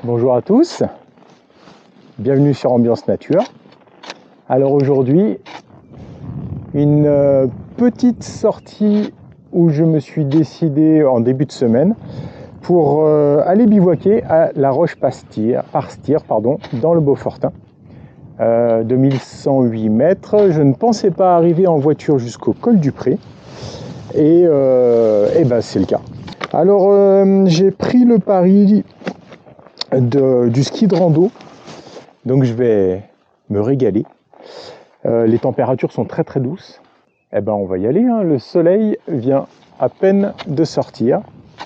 Bonjour à tous, bienvenue sur Ambiance Nature. Alors aujourd'hui, une petite sortie où je me suis décidé en début de semaine pour aller bivouaquer à la Roche-Pastir, dans le Beaufortain. 2108 mètres, je ne pensais pas arriver en voiture jusqu'au col du Pré et ben c'est le cas. Alors j'ai pris le pari du ski de rando, donc je vais me régaler. Les températures sont très très douces. Eh ben on va y aller, hein. Le soleil vient à peine de sortir.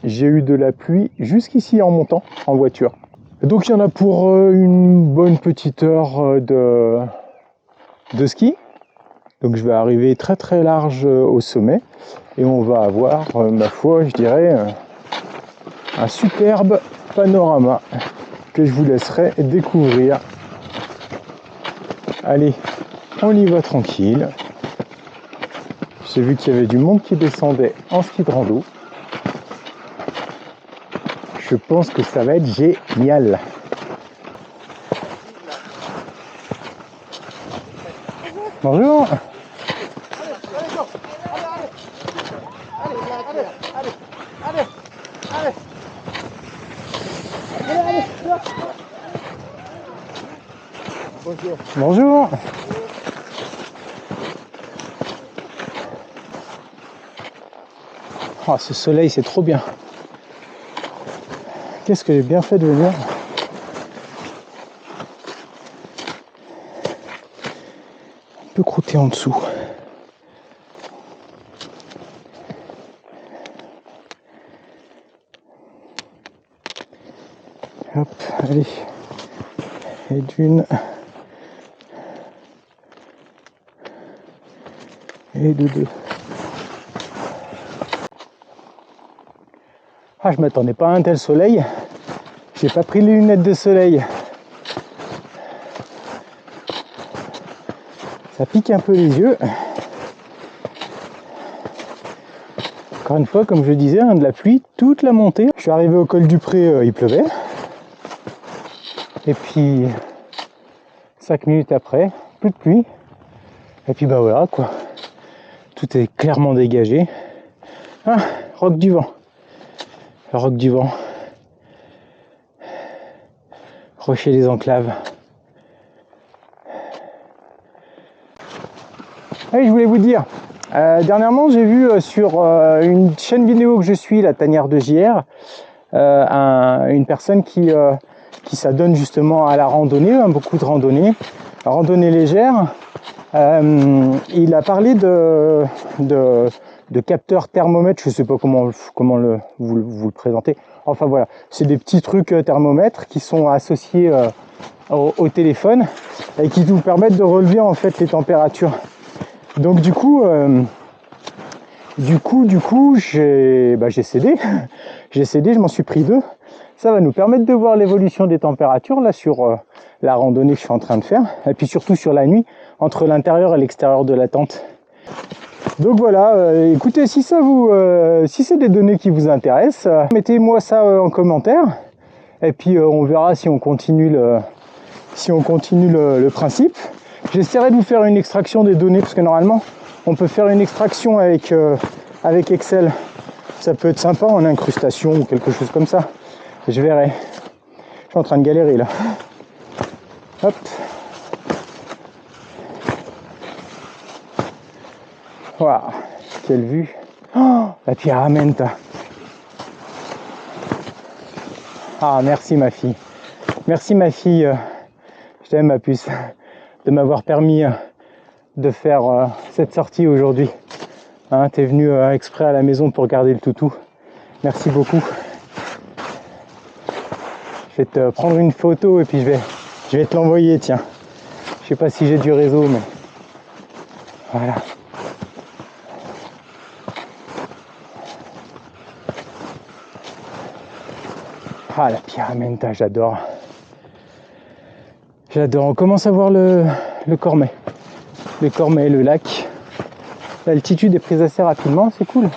J'ai eu de la pluie jusqu'ici en montant en voiture. Donc il y en a pour une bonne petite heure de ski. Donc je vais arriver très très large au sommet et on va avoir, ma foi, je dirais, un superbe panorama que je vous laisserai découvrir. Allez, on y va tranquille. J'ai vu qu'il y avait du monde qui descendait en ski de rando. Je pense que ça va être génial. Bonjour. Bonjour. Oh, ce soleil, c'est trop bien. Qu'est-ce que j'ai bien fait de venir. Un peu croûté en dessous. Hop, allez. Et d'une. Et de deux. Ah, je m'attendais pas à un tel soleil. J'ai pas pris les lunettes de soleil. Ça pique un peu les yeux. Encore une fois, comme je disais, hein, de la pluie toute la montée. Je suis arrivé au col du Pré, il pleuvait. Et puis 5 minutes après, plus de pluie. Et puis bah voilà quoi. Tout est clairement dégagé. Ah, Roc du Vent. Le Roc du Vent. Rocher des Enclaves. Oui, je voulais vous dire, dernièrement j'ai vu sur une chaîne vidéo que je suis, la Tanière de JR, une personne qui s'adonne justement à la randonnée, hein, beaucoup de randonnées, randonnée légère. Il a parlé de capteurs thermomètres, je ne sais pas comment vous le présentez. Enfin voilà, c'est des petits trucs thermomètres qui sont associés au téléphone et qui vous permettent de relever en fait les températures. Donc du coup j'ai cédé. J'ai cédé, je m'en suis pris 2. Ça va nous permettre de voir l'évolution des températures là sur la randonnée que je suis en train de faire. Et puis surtout sur la nuit, entre l'intérieur et l'extérieur de la tente. Donc voilà, écoutez, si c'est des données qui vous intéressent, mettez-moi ça en commentaire. Et puis on verra si on continue le principe. J'essaierai de vous faire une extraction des données parce que normalement on peut faire une extraction avec Excel. Ça peut être sympa en incrustation ou quelque chose comme ça. Je verrai. Je suis en train de galérer là. Hop. Waouh, quelle vue. Oh, la Pierramenta. Ah, merci ma fille. Merci ma fille. Je t'aime ma puce. De m'avoir permis de faire cette sortie aujourd'hui. Hein, t'es venu exprès à la maison pour garder le toutou. Merci beaucoup. Je vais te prendre une photo et puis je vais te l'envoyer, tiens. Je sais pas si j'ai du réseau, mais voilà. Ah, la Pierramenta, j'adore. J'adore. On commence à voir le Cormet. Le Cormet, le lac. L'altitude est prise assez rapidement, c'est cool.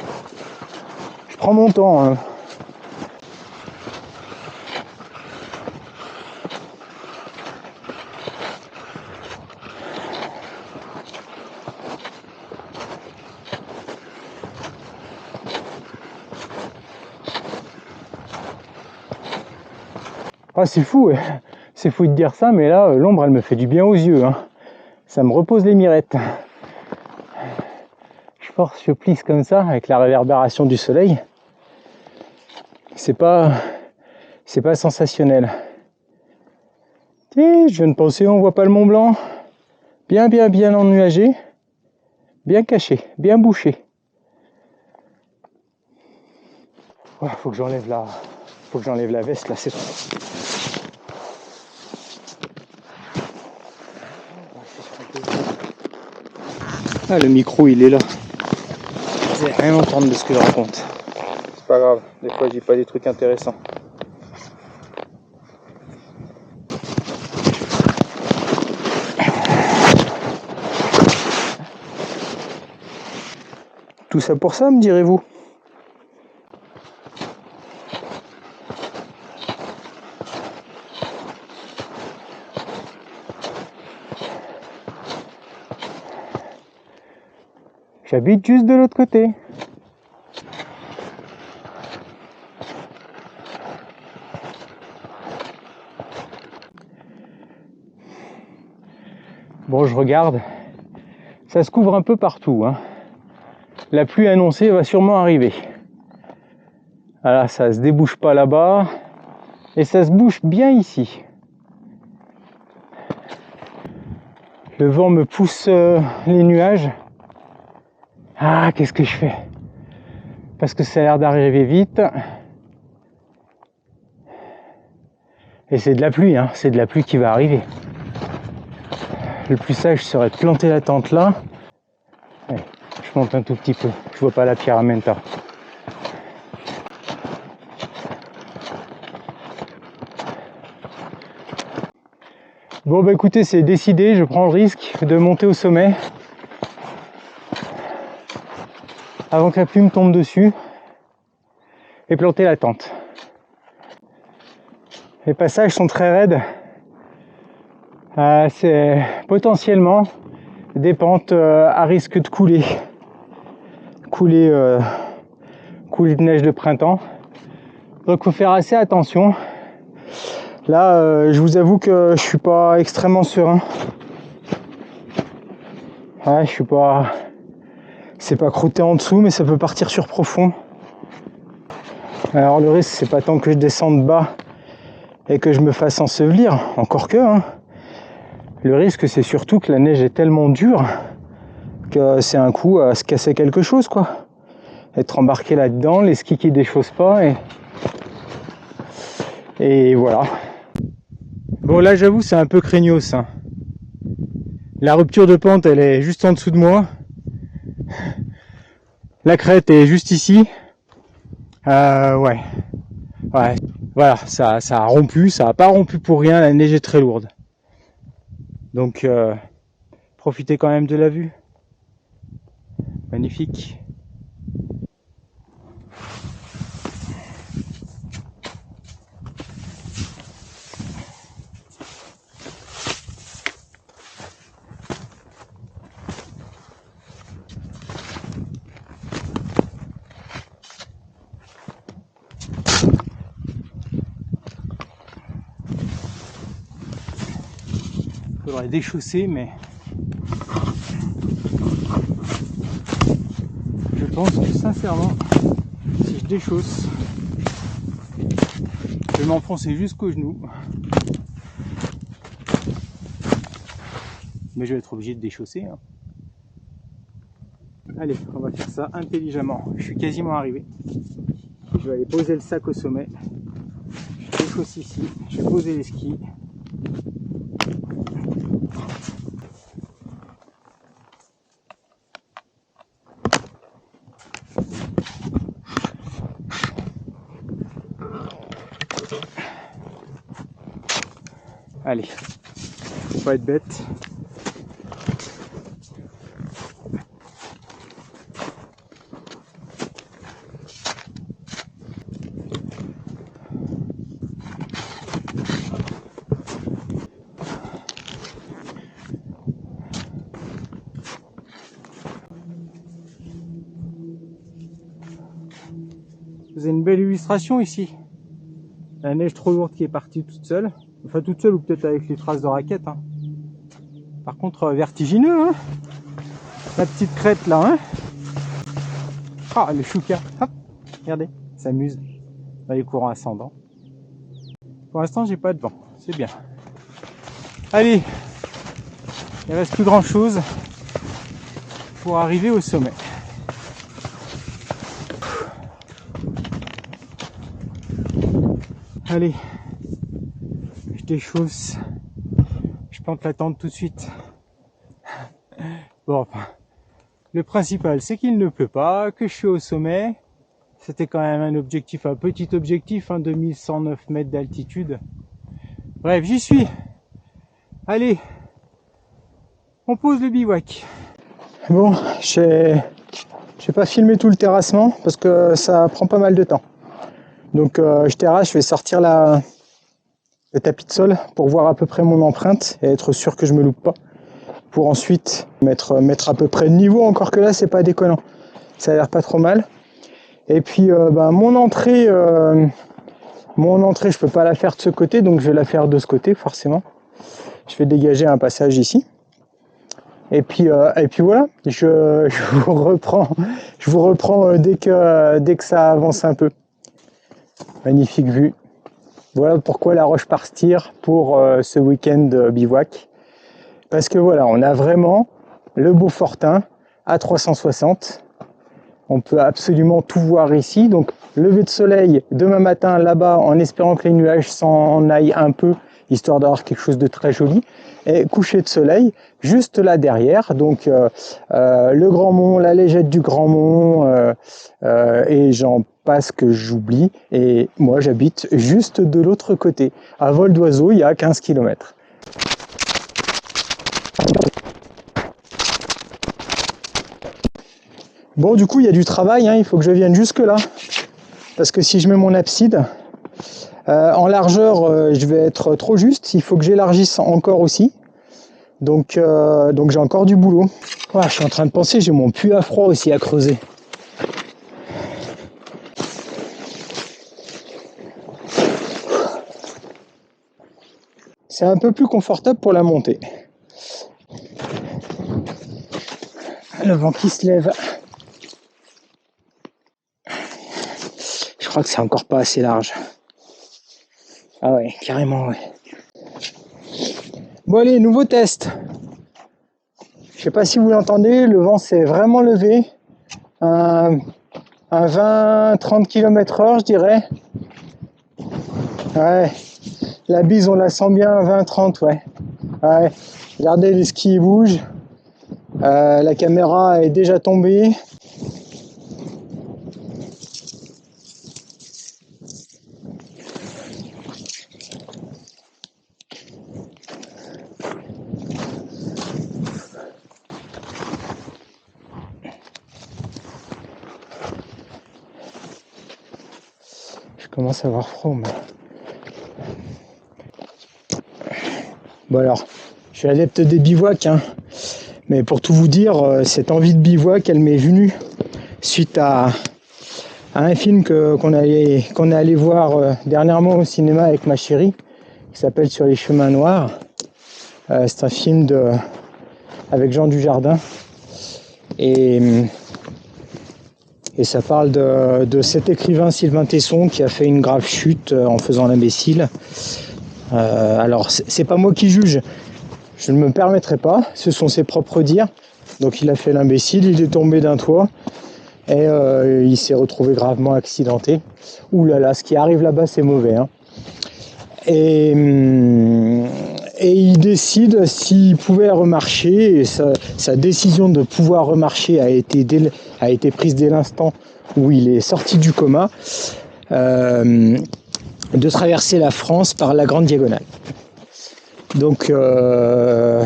Je prends mon temps. Hein. Ah, c'est fou, ouais. C'est fou de dire ça, mais là, l'ombre, elle me fait du bien aux yeux. Hein. Ça me repose les mirettes. Je force, je plisse comme ça, avec la réverbération du soleil. C'est pas sensationnel. Et je viens de penser, on voit pas le Mont Blanc. Bien ennuagé, bien caché, bien bouché. Oh, faut que j'enlève la veste là, c'est trop. Ah, le micro il est là. Vous allez rien entendre de ce que je raconte. C'est pas grave, des fois je dis pas des trucs intéressants. Tout ça pour ça, me direz-vous? J'habite juste de l'autre côté. Bon, je regarde. Ça se couvre un peu partout. Hein. La pluie annoncée va sûrement arriver. Voilà, ça se débouche pas là-bas. Et ça se bouche bien ici. Le vent me pousse les nuages. Ah, qu'est-ce que je fais? Parce que ça a l'air d'arriver vite. Et c'est de la pluie, hein. C'est de la pluie qui va arriver. Le plus sage serait de planter la tente là. Allez, je monte un tout petit peu. Je vois pas la Pierramenta. Bon bah écoutez, c'est décidé, je prends le risque de monter au sommet avant que la pluie me tombe dessus et planter la tente. Les passages sont très raides. C'est potentiellement des pentes à risque de couler de neige de printemps. Donc faut faire assez attention. Là, je vous avoue que je suis pas extrêmement serein. Ouais, je suis pas... C'est pas croûté en dessous, mais ça peut partir sur profond. Alors le risque, c'est pas tant que je descende bas et que je me fasse ensevelir, encore que. Hein. Le risque, c'est surtout que la neige est tellement dure que c'est un coup à se casser quelque chose, quoi. Être embarqué là-dedans, les skis qui déchaussent pas, et voilà. Bon, là, j'avoue, c'est un peu craignos. Hein. La rupture de pente, elle est juste en dessous de moi. La crête est juste ici. Ouais. Voilà, ça a rompu, ça a pas rompu pour rien, la neige est très lourde. Donc, profitez quand même de la vue. Magnifique. Faudrait déchausser, mais je pense que sincèrement, si je déchausse, je vais m'enfoncer jusqu'aux genoux. Mais je vais être obligé de déchausser. Hein. Allez, on va faire ça intelligemment. Je suis quasiment arrivé. Je vais aller poser le sac au sommet. Je déchausse ici. Je vais poser les skis. Allez, faut pas être bête. Vous avez une belle illustration ici. La neige trop lourde qui est partie toute seule. Enfin toute seule ou peut-être avec les traces de raquettes. Hein. Par contre vertigineux, hein. La petite crête là, hein. Ah le chouka, hop, regardez, s'amuse. Dans les courants ascendants. Pour l'instant j'ai pas de vent, c'est bien. Allez, il ne reste plus grand chose pour arriver au sommet. Allez, je déchausse, je plante la tente tout de suite. Bon, enfin, le principal c'est qu'il ne pleut pas, que je suis au sommet. C'était quand même un objectif, un petit objectif, hein, 2109 mètres d'altitude. Bref, j'y suis. Allez, on pose le bivouac. Bon, j'ai pas filmé tout le terrassement parce que ça prend pas mal de temps. Donc je terrasse, je vais sortir le tapis de sol pour voir à peu près mon empreinte et être sûr que je me loupe pas. Pour ensuite mettre à peu près le niveau, encore que là c'est pas déconnant. Ça a l'air pas trop mal. Et puis mon entrée, je peux pas la faire de ce côté, donc je vais la faire de ce côté forcément. Je vais dégager un passage ici. Et puis voilà, je vous reprends dès que ça avance un peu. Magnifique vue. Voilà pourquoi la Roche-Pastir pour ce week-end bivouac. Parce que voilà, on a vraiment le Beaufortin à 360. On peut absolument tout voir ici. Donc lever de soleil demain matin là-bas en espérant que les nuages s'en aillent un peu, histoire d'avoir quelque chose de très joli. Et coucher de soleil juste là derrière. Donc le Grand Mont, la légette du Grand Mont et j'en passe que j'oublie. Et moi j'habite juste de l'autre côté. À vol d'oiseau, il y a 15 km. Bon, du coup, il y a du travail, hein, il faut que je vienne jusque là. Parce que si je mets mon abside, en largeur, je vais être trop juste. Il faut que j'élargisse encore aussi. Donc j'ai encore du boulot. Oh, je suis en train de penser, j'ai mon puits à froid aussi à creuser. C'est un peu plus confortable pour la montée. Le vent qui se lève. Je crois que c'est encore pas assez large. Ah ouais, carrément, ouais. Bon allez, nouveau test. Je sais pas si vous l'entendez, le vent s'est vraiment levé. Un 20-30 km/h, je dirais. Ouais, la bise, on la sent bien, 20-30, ouais. Ouais, regardez les skis bougent. La caméra est déjà tombée. Je commence à avoir froid, mais... Bon alors, je suis adepte des bivouacs, hein. Mais pour tout vous dire, cette envie de bivouac, elle m'est venue suite à un film qu'on est allé voir dernièrement au cinéma avec ma chérie, qui s'appelle Sur les chemins noirs. C'est un film avec Jean Dujardin. Et ça parle de cet écrivain Sylvain Tesson qui a fait une grave chute en faisant l'imbécile. Alors, c'est pas moi qui juge. Je ne me permettrai pas, ce sont ses propres dires. Donc il a fait l'imbécile, il est tombé d'un toit et il s'est retrouvé gravement accidenté. Ouh là là, ce qui arrive là-bas c'est mauvais, hein. Et il décide s'il pouvait remarcher, et sa décision de pouvoir remarcher a été prise dès l'instant où il est sorti du coma, de traverser la France par la Grande Diagonale. Donc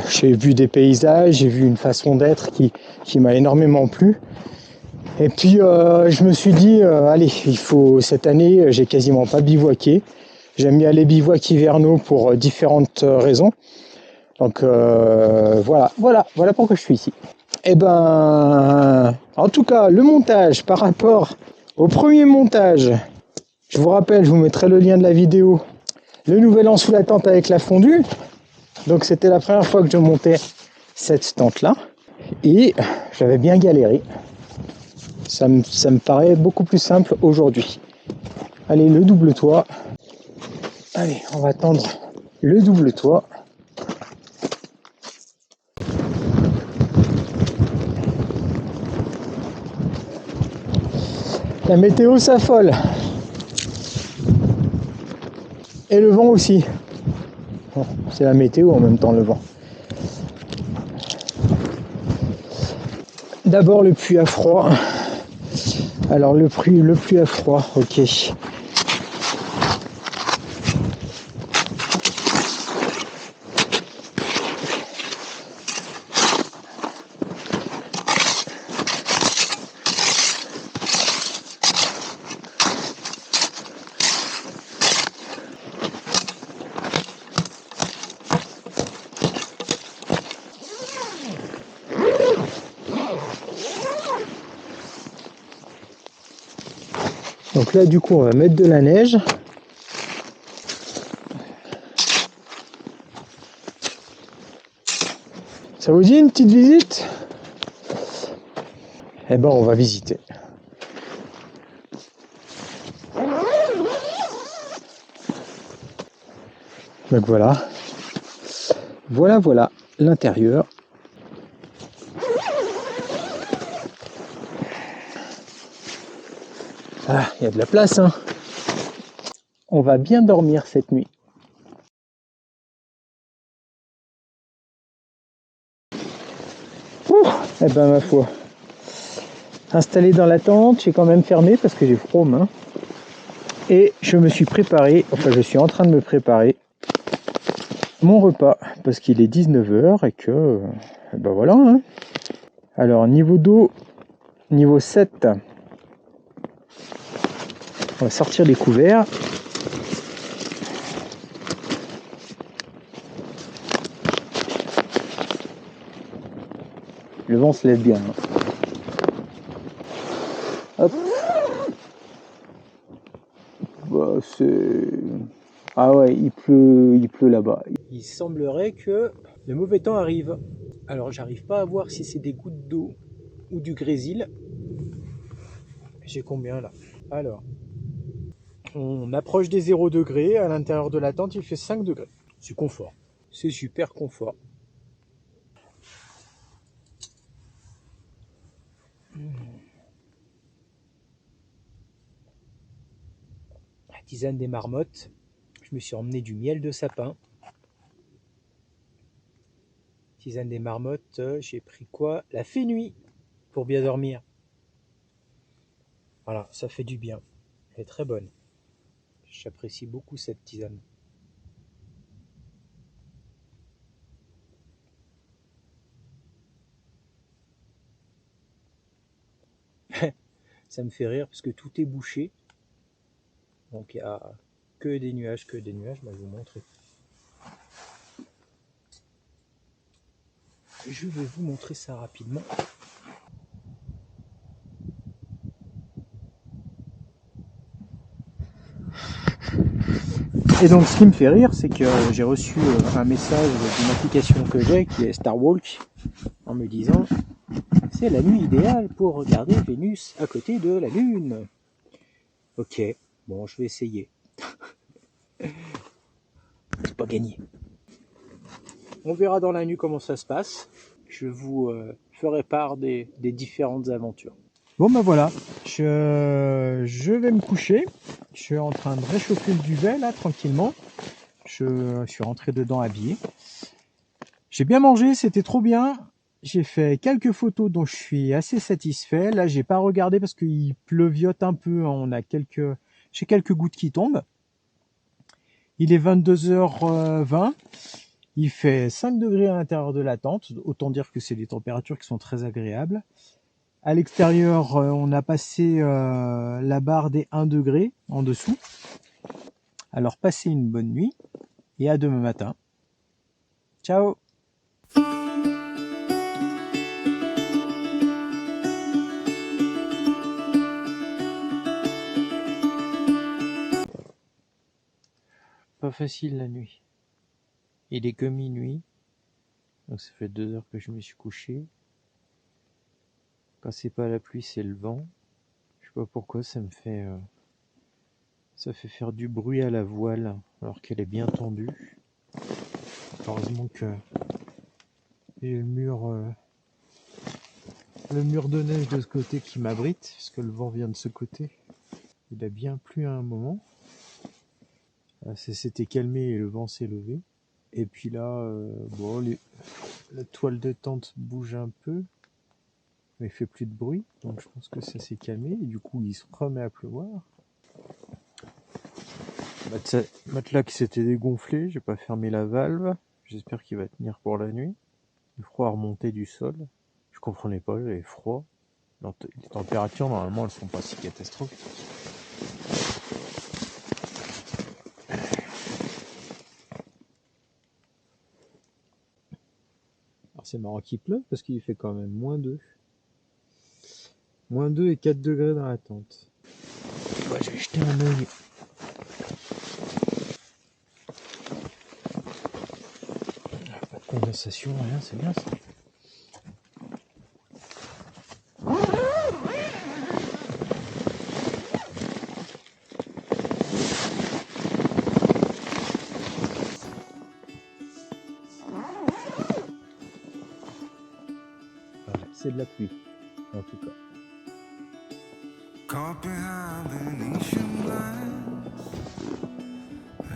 j'ai vu des paysages, j'ai vu une façon d'être qui m'a énormément plu. Et puis je me suis dit, allez, cette année, j'ai quasiment pas bivouaqué. J'aime bien les bivouacs hivernaux pour différentes raisons. Donc voilà pourquoi je suis ici. Et ben, en tout cas, le montage par rapport au premier montage Je vous rappelle, je vous mettrai le lien de la vidéo. Le nouvel an sous la tente avec la fondue. Donc c'était la première fois que je montais cette tente-là. Et j'avais bien galéré. Ça me paraît beaucoup plus simple aujourd'hui. Allez, le double toit. Allez, on va tendre le double toit. La météo s'affole. Et le vent aussi. Bon, c'est la météo en même temps, le vent. D'abord le puits à froid. Alors le puits à froid, ok. Donc là du coup on va mettre de la neige. Ça vous dit une petite visite? Eh ben on va visiter. Donc voilà. Voilà l'intérieur. Ah, il y a de la place, hein. On va bien dormir cette nuit. Ouh, eh ben ma foi. Installé dans la tente, j'ai quand même fermé parce que j'ai froid aux mains. Et je me suis préparé, enfin je suis en train de me préparer mon repas parce qu'il est 19h et que, ben voilà. Hein. Alors niveau d'eau, niveau 7, on va sortir les couverts. Le vent se lève bien. Hein. Hop. Bah, c'est... Ah ouais, il pleut là-bas. Il semblerait que le mauvais temps arrive. Alors j'arrive pas à voir si c'est des gouttes d'eau ou du grésil. J'ai combien là? Alors, on approche des 0 degrés. À l'intérieur de la tente, il fait 5 degrés. C'est confort. C'est super confort. La tisane des marmottes. Je me suis emmené du miel de sapin. Tisane des marmottes, j'ai pris quoi? La fée-nuit pour bien dormir. Voilà, ça fait du bien. Elle est très bonne. J'apprécie beaucoup cette tisane. Ça me fait rire parce que tout est bouché. Donc il n'y a que des nuages, que des nuages. Je vais vous montrer. Je vais vous montrer ça rapidement. Et donc ce qui me fait rire, c'est que j'ai reçu un message d'une application que j'ai qui est Starwalk en me disant c'est la nuit idéale pour regarder Vénus à côté de la Lune. Ok, bon je vais essayer. C'est pas gagné. On verra dans la nuit comment ça se passe. Je vous ferai part des différentes aventures. Bon ben voilà, je vais me coucher. Je suis en train de réchauffer le duvet là tranquillement. Je suis rentré dedans habillé. J'ai bien mangé, c'était trop bien. J'ai fait quelques photos dont je suis assez satisfait. Là j'ai pas regardé parce qu'il pleuviote un peu. On a j'ai quelques gouttes qui tombent. Il est 22h20. Il fait 5 degrés à l'intérieur de la tente. Autant dire que c'est des températures qui sont très agréables. À l'extérieur, on a passé la barre des 1 degré en dessous. Alors passez une bonne nuit et à demain matin. Ciao! pas facile la nuit. Il est que minuit, donc ça fait 2 heures que je me suis couché. Quand c'est pas la pluie, c'est le vent. Je sais pas pourquoi ça fait faire du bruit à la voile alors qu'elle est bien tendue. Heureusement que j'ai le mur de neige de ce côté qui m'abrite, parce que le vent vient de ce côté. Il a bien plu à un moment. Ça s'était calmé et le vent s'est levé. Et puis là, la toile de tente bouge un peu, mais il fait plus de bruit, donc je pense que ça s'est calmé. Et du coup, il se remet à pleuvoir. Matelas qui s'était dégonflé, j'ai pas fermé la valve. J'espère qu'il va tenir pour la nuit. Le froid a remonté du sol. Je comprenais pas, j'avais froid. Les températures, normalement, elles sont pas si catastrophiques. Alors c'est marrant qu'il pleuve parce qu'il fait quand même -2. -2 et 4 degrés dans la tente. Ouais, je vais jeter un œil. Pas de condensation, rien, c'est bien ça. C'est de la pluie, en tout cas. Caught behind Venetian blinds,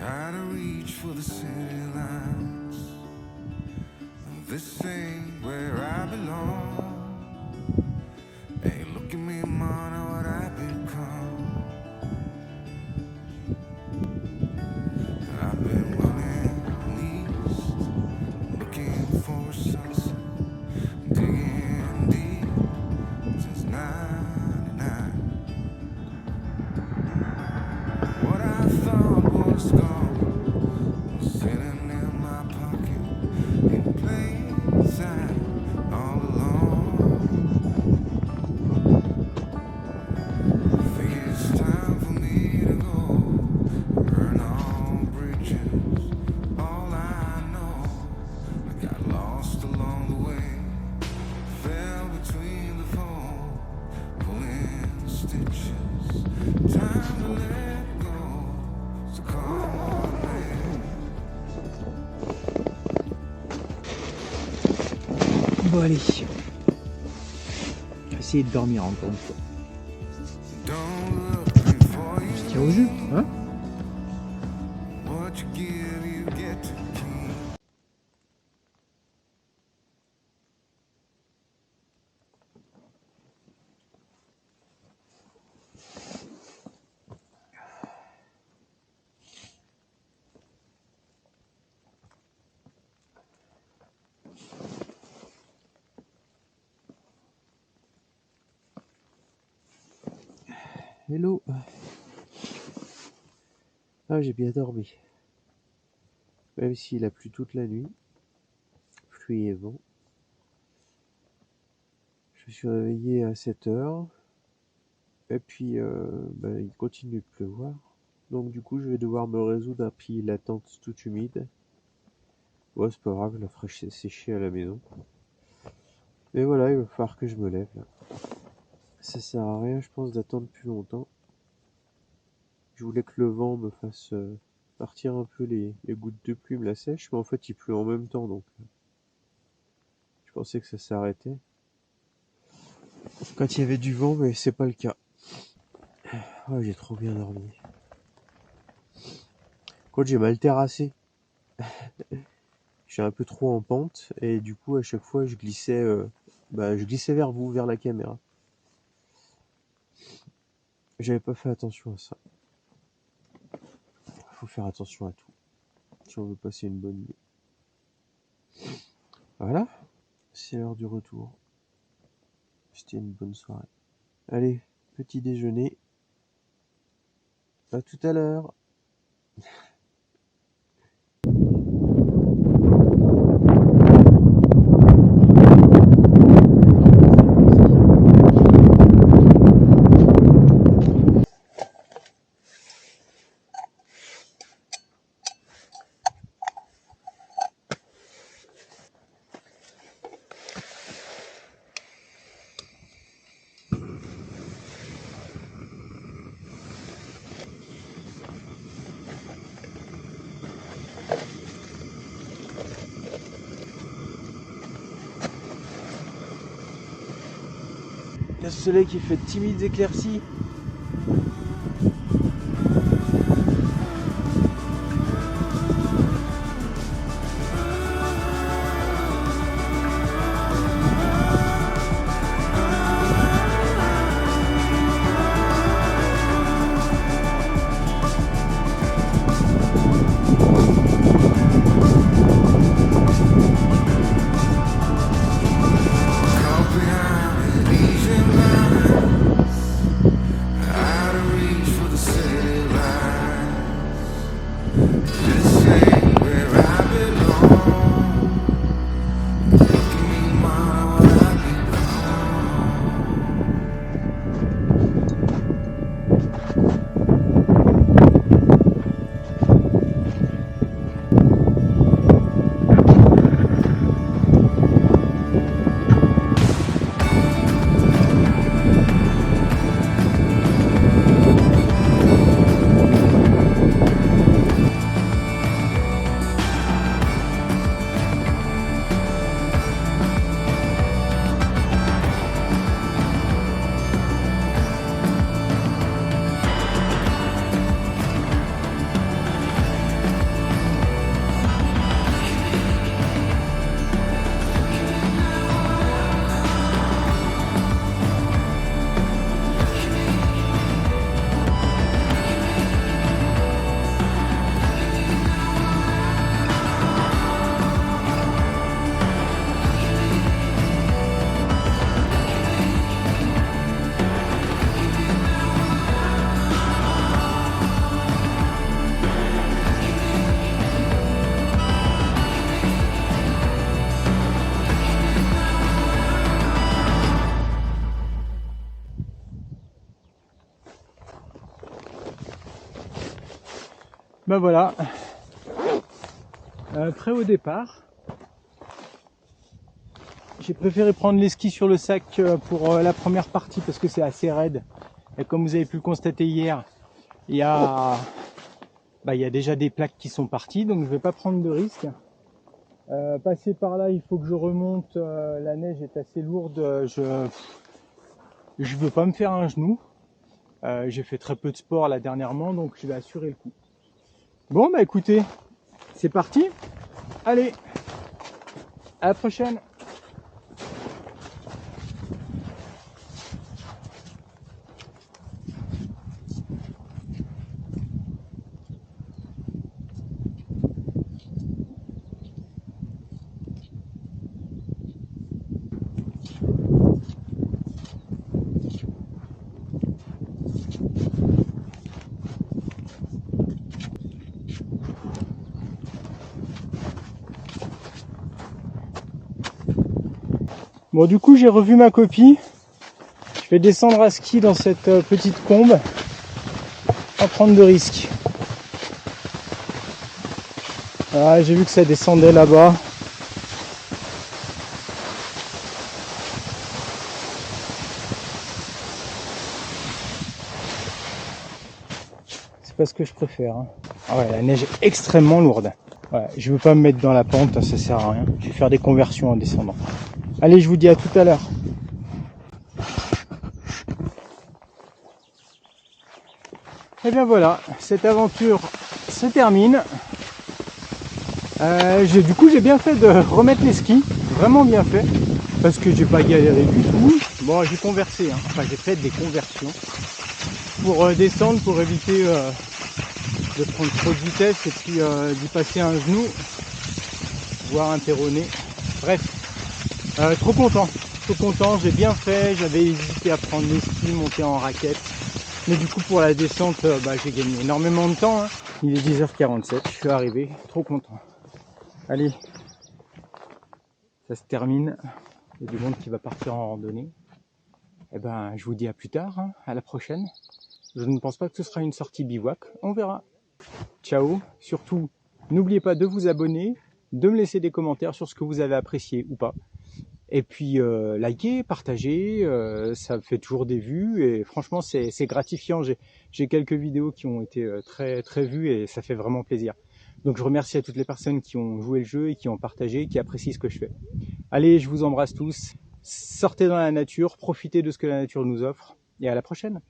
how to reach for the city lines. This ain't where I belong. Hey, look at me, man, what I've become. I've been running east, looking for a sunset, digging deep since 99. What I thought was gone was sitting in my pocket in plain sight all along. I think it's time for me to go, burn all bridges, all I know. I got lost along the way, fell between the foam, pulling stitches, time to let go, so come on, man. Bon allez, je vais essayer de dormir encore une fois. Don't look before you Tiens au jus, hein? what you give, you get to keep. Hello. Ah, j'ai bien dormi. Même s'il a plu toute la nuit. Pluie et vent. Je me suis réveillé à 7 heures. Et puis, il continue de pleuvoir. Donc du coup, je vais devoir me résoudre à plier la tente toute humide. Ouais, c'est pas grave, je la ferai sécher à la maison. Mais voilà, il va falloir que je me lève là. Ça sert à rien, je pense, d'attendre plus longtemps. Je voulais que le vent me fasse partir un peu les gouttes de pluie, me la sèche, mais en fait il pleut en même temps, donc je pensais que ça s'arrêtait quand il y avait du vent, mais c'est pas le cas. Oh, j'ai trop bien dormi. Quand j'ai mal terrassé, je suis un peu trop en pente et du coup à chaque fois je glissais vers vous, vers la caméra. J'avais pas fait attention à ça. Faut faire attention à tout si on veut passer une bonne nuit. Voilà, c'est l'heure du retour. C'était une bonne soirée. Allez, petit déjeuner. À tout à l'heure. Le soleil qui fait de timides éclaircies. Caught behind an easy line, out of reach for the city lights. This ain't where I belong. Look at me, mama, what I become. Ben voilà, prêt au départ. J'ai préféré prendre les skis sur le sac pour la première partie parce que c'est assez raide. Et comme vous avez pu le constater hier, il y a déjà des plaques qui sont parties, donc je vais pas prendre de risque. Passer par là, il faut que je remonte, la neige est assez lourde, je veux pas me faire un genou. J'ai fait très peu de sport là dernièrement, donc je vais assurer le coup. Bon bah écoutez, c'est parti. Allez, à la prochaine. Bon du coup j'ai revu ma copie. Je vais descendre à ski dans cette petite combe sans prendre de risque. Ah, j'ai vu que ça descendait là-bas. C'est pas ce que je préfère. Hein. Ah ouais, la neige est extrêmement lourde. Ouais, je veux pas me mettre dans la pente, ça sert à rien. Je vais faire des conversions en descendant. Allez, je vous dis à tout à l'heure. Et bien voilà, cette aventure se termine. Du coup j'ai bien fait de remettre les skis, vraiment bien fait, parce que j'ai pas galéré du tout. Bon, j'ai conversé, hein. Enfin j'ai fait des conversions pour descendre, pour éviter de prendre trop de vitesse et puis d'y passer un genou, voire un péroné. Bref, trop content, j'ai bien fait, j'avais hésité à prendre les skis, monter en raquette. Mais du coup pour la descente, j'ai gagné énormément de temps. Hein. Il est 10h47, je suis arrivé, trop content. Allez, ça se termine. Il y a du monde qui va partir en randonnée. Et ben, je vous dis à plus tard, hein, à la prochaine. Je ne pense pas que ce sera une sortie bivouac, on verra. Ciao, surtout, n'oubliez pas de vous abonner, de me laisser des commentaires sur ce que vous avez apprécié ou pas. Et puis likez, partagez, ça fait toujours des vues et franchement c'est gratifiant. J'ai quelques vidéos qui ont été très vues et ça fait vraiment plaisir. Donc je remercie à toutes les personnes qui ont joué le jeu et qui ont partagé, qui apprécient ce que je fais. Allez, je vous embrasse tous. Sortez dans la nature, profitez de ce que la nature nous offre et à la prochaine.